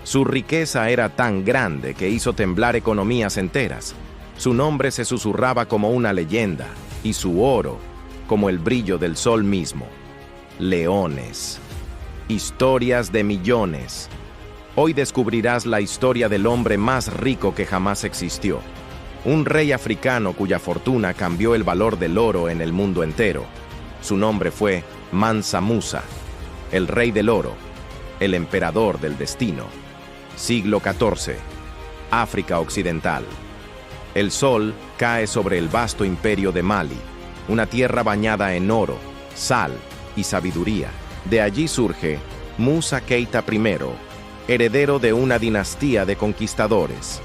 Su riqueza era tan grande que hizo temblar economías enteras. Su nombre se susurraba como una leyenda, y su oro como el brillo del sol mismo. Leones. Historias de millones. Hoy descubrirás la historia del hombre más rico que jamás existió. Un rey africano cuya fortuna cambió el valor del oro en el mundo entero. Su nombre fue Mansa Musa, el rey del oro, el emperador del destino. Siglo XIV. África Occidental. El sol cae sobre el vasto imperio de Mali, una tierra bañada en oro, sal y sabiduría. De allí surge Musa Keita I, heredero de una dinastía de conquistadores.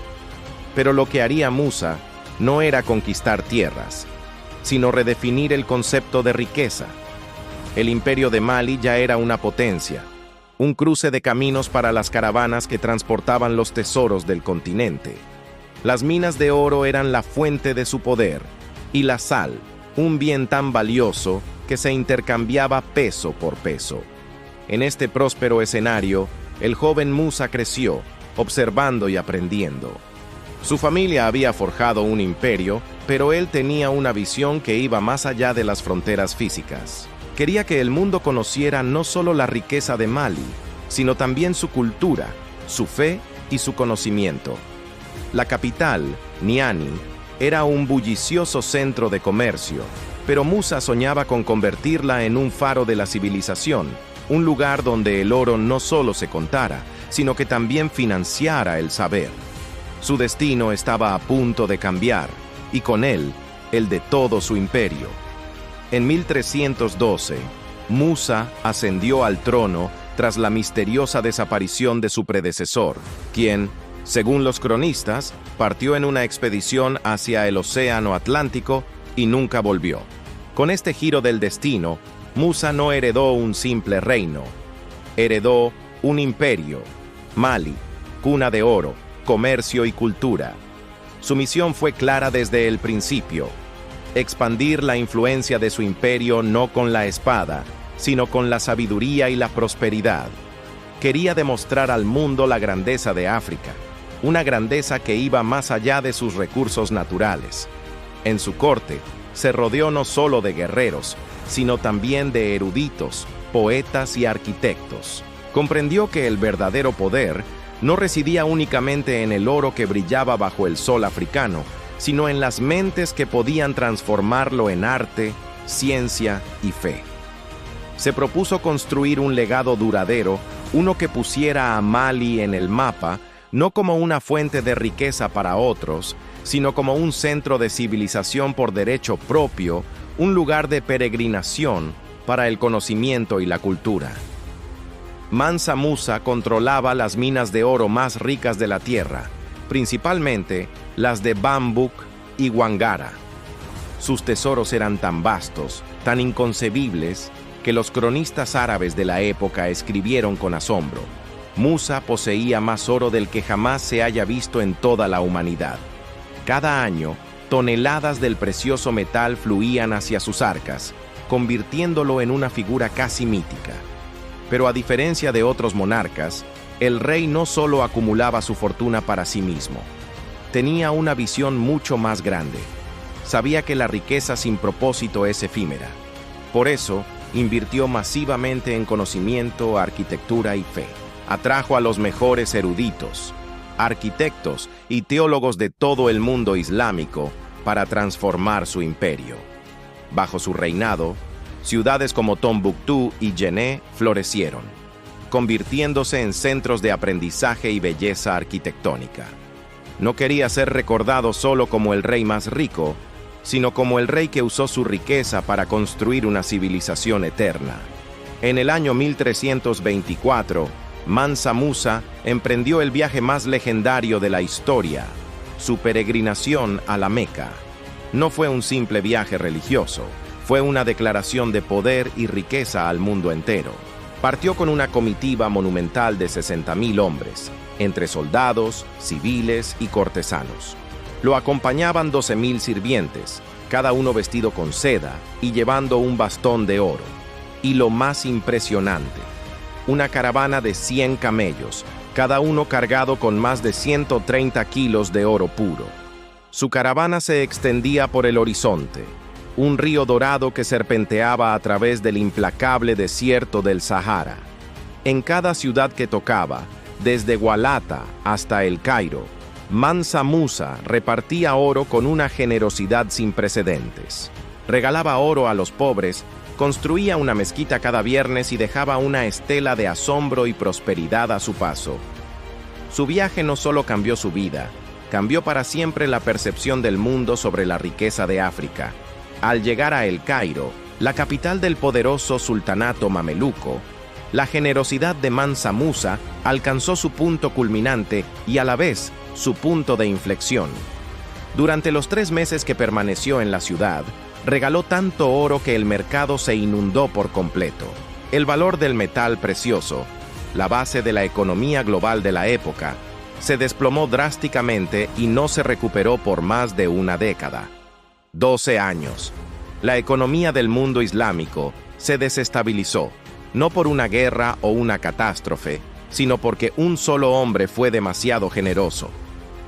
Pero lo que haría Musa no era conquistar tierras, sino redefinir el concepto de riqueza. El imperio de Mali ya era una potencia, un cruce de caminos para las caravanas que transportaban los tesoros del continente. Las minas de oro eran la fuente de su poder, y la sal, un bien tan valioso que se intercambiaba peso por peso. En este próspero escenario, el joven Musa creció, observando y aprendiendo. Su familia había forjado un imperio, pero él tenía una visión que iba más allá de las fronteras físicas. Quería que el mundo conociera no solo la riqueza de Mali, sino también su cultura, su fe y su conocimiento. La capital, Niani, era un bullicioso centro de comercio, pero Musa soñaba con convertirla en un faro de la civilización, un lugar donde el oro no solo se contara, sino que también financiara el saber. Su destino estaba a punto de cambiar, y con él, el de todo su imperio. En 1312, Musa ascendió al trono tras la misteriosa desaparición de su predecesor, quien, según los cronistas, partió en una expedición hacia el Océano Atlántico y nunca volvió. Con este giro del destino, Musa no heredó un simple reino, heredó un imperio, Mali, cuna de oro, comercio y cultura. Su misión fue clara desde el principio: expandir la influencia de su imperio no con la espada, sino con la sabiduría y la prosperidad. Quería demostrar al mundo la grandeza de África, una grandeza que iba más allá de sus recursos naturales. En su corte, se rodeó no solo de guerreros, sino también de eruditos, poetas y arquitectos. Comprendió que el verdadero poder no residía únicamente en el oro que brillaba bajo el sol africano, sino en las mentes que podían transformarlo en arte, ciencia y fe. Se propuso construir un legado duradero, uno que pusiera a Mali en el mapa, no como una fuente de riqueza para otros, sino como un centro de civilización por derecho propio, un lugar de peregrinación para el conocimiento y la cultura. Mansa Musa controlaba las minas de oro más ricas de la tierra, principalmente las de Bambuk y Wangara. Sus tesoros eran tan vastos, tan inconcebibles, que los cronistas árabes de la época escribieron con asombro: Musa poseía más oro del que jamás se haya visto en toda la humanidad. Cada año, toneladas del precioso metal fluían hacia sus arcas, convirtiéndolo en una figura casi mítica. Pero a diferencia de otros monarcas, el rey no solo acumulaba su fortuna para sí mismo. Tenía una visión mucho más grande. Sabía que la riqueza sin propósito es efímera. Por eso, invirtió masivamente en conocimiento, arquitectura y fe. Atrajo a los mejores eruditos, arquitectos y teólogos de todo el mundo islámico para transformar su imperio. Bajo su reinado, ciudades como Tombuctú y Yené florecieron, convirtiéndose en centros de aprendizaje y belleza arquitectónica. No quería ser recordado solo como el rey más rico, sino como el rey que usó su riqueza para construir una civilización eterna. En el año 1324, Mansa Musa emprendió el viaje más legendario de la historia, su peregrinación a la Meca. No fue un simple viaje religioso, fue una declaración de poder y riqueza al mundo entero. Partió con una comitiva monumental de 60.000 hombres, entre soldados, civiles y cortesanos. Lo acompañaban 12.000 sirvientes, cada uno vestido con seda y llevando un bastón de oro. Y lo más impresionante, una caravana de 100 camellos, cada uno cargado con más de 130 kilos de oro puro. Su caravana se extendía por el horizonte, un río dorado que serpenteaba a través del implacable desierto del Sahara. En cada ciudad que tocaba, desde Gualata hasta El Cairo, Mansa Musa repartía oro con una generosidad sin precedentes. Regalaba oro a los pobres, construía una mezquita cada viernes y dejaba una estela de asombro y prosperidad a su paso. Su viaje no solo cambió su vida, cambió para siempre la percepción del mundo sobre la riqueza de África. Al llegar a El Cairo, la capital del poderoso sultanato mameluco, la generosidad de Mansa Musa alcanzó su punto culminante y a la vez su punto de inflexión. Durante los 3 meses que permaneció en la ciudad, regaló tanto oro que el mercado se inundó por completo. El valor del metal precioso, la base de la economía global de la época, se desplomó drásticamente y no se recuperó por más de una década. 12 años. La economía del mundo islámico se desestabilizó, no por una guerra o una catástrofe, sino porque un solo hombre fue demasiado generoso.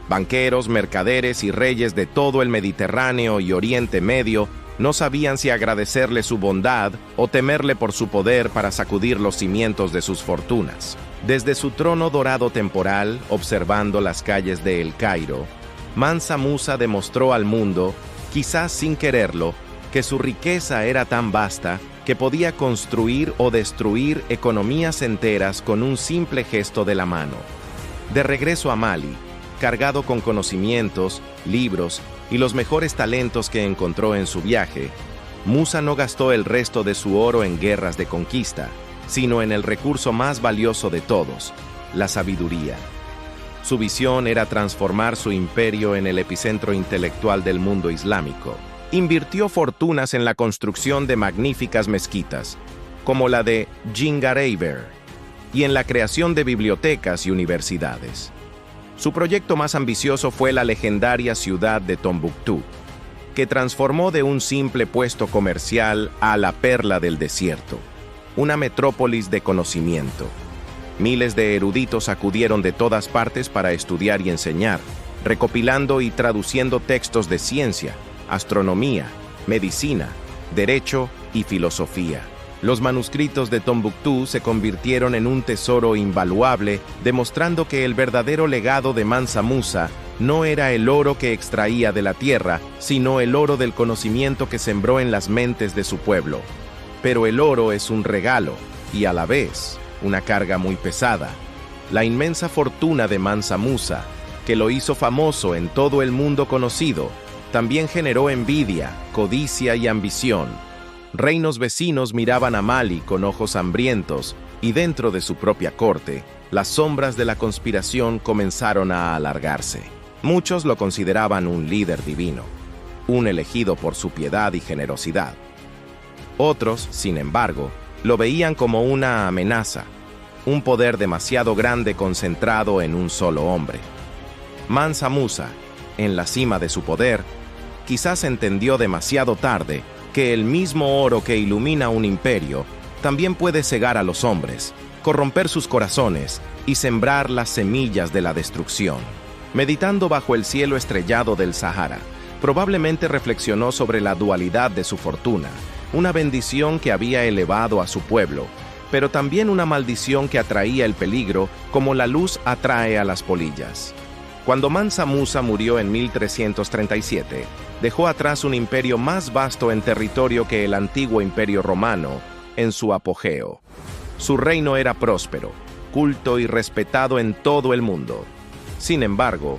Banqueros, mercaderes y reyes de todo el Mediterráneo y Oriente Medio no sabían si agradecerle su bondad o temerle por su poder para sacudir los cimientos de sus fortunas. Desde su trono dorado temporal, observando las calles de El Cairo, Mansa Musa demostró al mundo, quizás sin quererlo, que su riqueza era tan vasta que podía construir o destruir economías enteras con un simple gesto de la mano. De regreso a Mali, cargado con conocimientos, libros y los mejores talentos que encontró en su viaje, Musa no gastó el resto de su oro en guerras de conquista, sino en el recurso más valioso de todos, la sabiduría. Su visión era transformar su imperio en el epicentro intelectual del mundo islámico. Invirtió fortunas en la construcción de magníficas mezquitas, como la de Djingareyber, y en la creación de bibliotecas y universidades. Su proyecto más ambicioso fue la legendaria ciudad de Tombuctú, que transformó de un simple puesto comercial a la perla del desierto, una metrópolis de conocimiento. Miles de eruditos acudieron de todas partes para estudiar y enseñar, recopilando y traduciendo textos de ciencia, astronomía, medicina, derecho y filosofía. Los manuscritos de Tombuctú se convirtieron en un tesoro invaluable, demostrando que el verdadero legado de Mansa Musa no era el oro que extraía de la tierra, sino el oro del conocimiento que sembró en las mentes de su pueblo. Pero el oro es un regalo y a la vez una carga muy pesada. La inmensa fortuna de Mansa Musa, que lo hizo famoso en todo el mundo conocido, también generó envidia, codicia y ambición. Reinos vecinos miraban a Mali con ojos hambrientos y dentro de su propia corte, las sombras de la conspiración comenzaron a alargarse. Muchos lo consideraban un líder divino, un elegido por su piedad y generosidad. Otros, sin embargo, lo veían como una amenaza, un poder demasiado grande concentrado en un solo hombre. Mansa Musa, en la cima de su poder, quizás entendió demasiado tarde que el mismo oro que ilumina un imperio también puede cegar a los hombres, corromper sus corazones y sembrar las semillas de la destrucción. Meditando bajo el cielo estrellado del Sahara, probablemente reflexionó sobre la dualidad de su fortuna, una bendición que había elevado a su pueblo, pero también una maldición que atraía el peligro como la luz atrae a las polillas. Cuando Mansa Musa murió en 1337, dejó atrás un imperio más vasto en territorio que el antiguo imperio romano en su apogeo. Su reino era próspero, culto y respetado en todo el mundo. Sin embargo,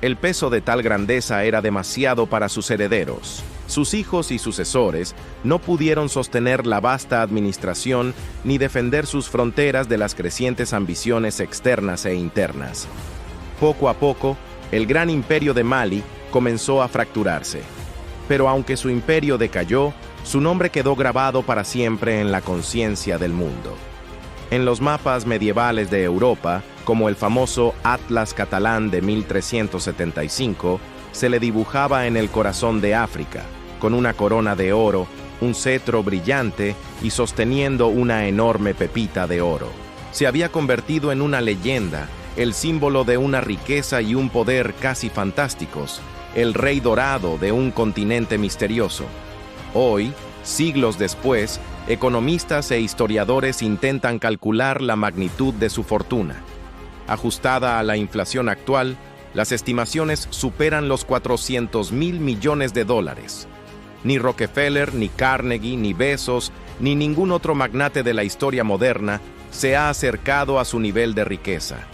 el peso de tal grandeza era demasiado para sus herederos. Sus hijos y sucesores no pudieron sostener la vasta administración ni defender sus fronteras de las crecientes ambiciones externas e internas. Poco a poco, el gran imperio de Mali comenzó a fracturarse. Pero aunque su imperio decayó, su nombre quedó grabado para siempre en la conciencia del mundo. En los mapas medievales de Europa, como el famoso Atlas catalán de 1375, se le dibujaba en el corazón de África, con una corona de oro, un cetro brillante y sosteniendo una enorme pepita de oro. Se había convertido en una leyenda el símbolo de una riqueza y un poder casi fantásticos, el rey dorado de un continente misterioso. Hoy, siglos después, economistas e historiadores intentan calcular la magnitud de su fortuna. Ajustada a la inflación actual, las estimaciones superan los 400.000 millones de dólares. Ni Rockefeller, ni Carnegie, ni Bezos, ni ningún otro magnate de la historia moderna se ha acercado a su nivel de riqueza.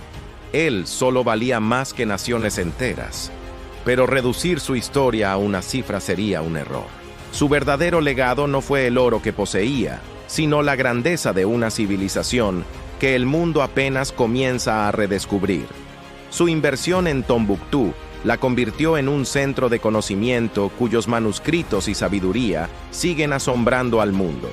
Él solo valía más que naciones enteras. Pero reducir su historia a una cifra sería un error. Su verdadero legado no fue el oro que poseía, sino la grandeza de una civilización que el mundo apenas comienza a redescubrir. Su inversión en Tombuctú la convirtió en un centro de conocimiento cuyos manuscritos y sabiduría siguen asombrando al mundo.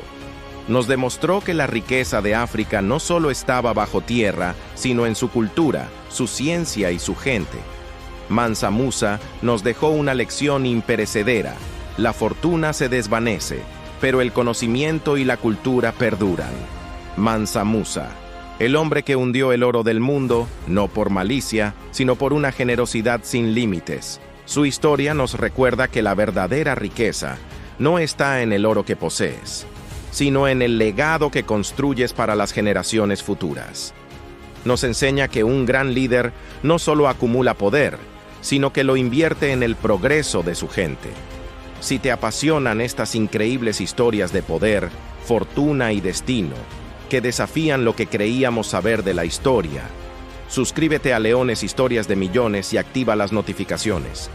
Nos demostró que la riqueza de África no solo estaba bajo tierra, sino en su cultura, su ciencia y su gente. Mansa Musa nos dejó una lección imperecedera. La fortuna se desvanece, pero el conocimiento y la cultura perduran. Mansa Musa, el hombre que hundió el oro del mundo, no por malicia, sino por una generosidad sin límites. Su historia nos recuerda que la verdadera riqueza no está en el oro que posees, sino en el legado que construyes para las generaciones futuras. Nos enseña que un gran líder no solo acumula poder, sino que lo invierte en el progreso de su gente. Si te apasionan estas increíbles historias de poder, fortuna y destino, que desafían lo que creíamos saber de la historia, suscríbete a Leones Historias de Millones y activa las notificaciones,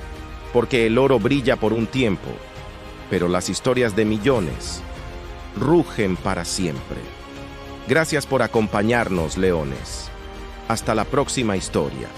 porque el oro brilla por un tiempo, pero las historias de millones rugen para siempre. Gracias por acompañarnos, leones. Hasta la próxima historia.